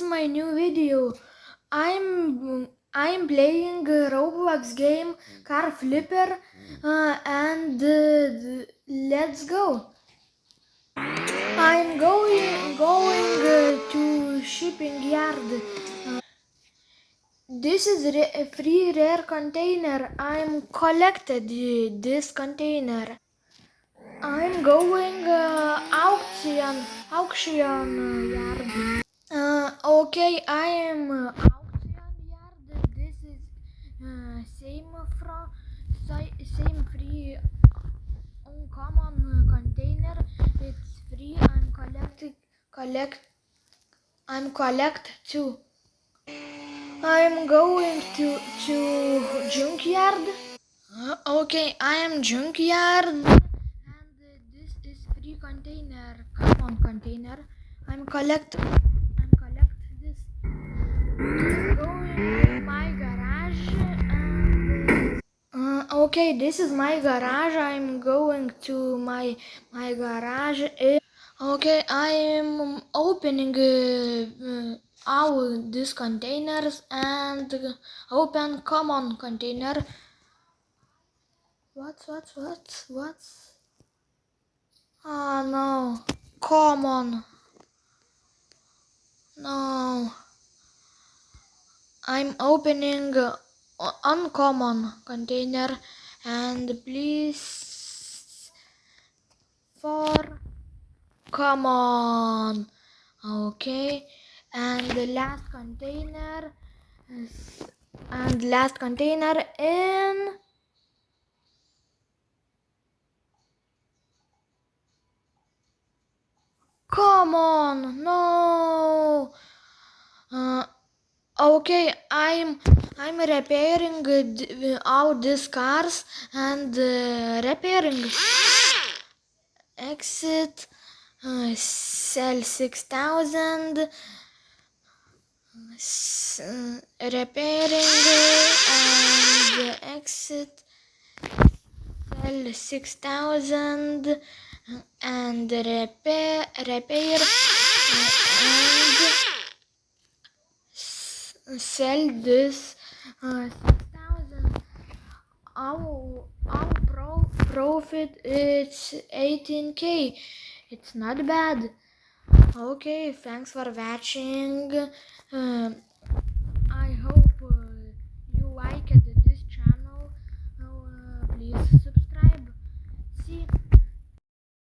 My new video. I'm playing a Roblox game Car Flipper and let's go. I'm going to shipping yard. This is a free rare container. I'm collected this container. I'm going auction yard. Okay, I am auction yard. This is same free uncommon container. It's free. I'm collect too. I'm going to junkyard. Okay, I am junkyard. And this is free container. Come on, container. I'm collect this. I'm going to my garage. Okay, this is my garage. I'm going to my garage. Okay, I am opening all these containers and open common container. What? Oh no, common. No, I'm opening uncommon container and please for common. Okay, and the last container in common. No. Okay, I'm repairing all these cars and repairing. Exit, sell 6,000. Repairing and exit. Sell 6,000 and repair and sell this 6,000. Our profit it's 18k. It's not bad. Okay, thanks for watching. I hope you liked this channel. Please subscribe. See.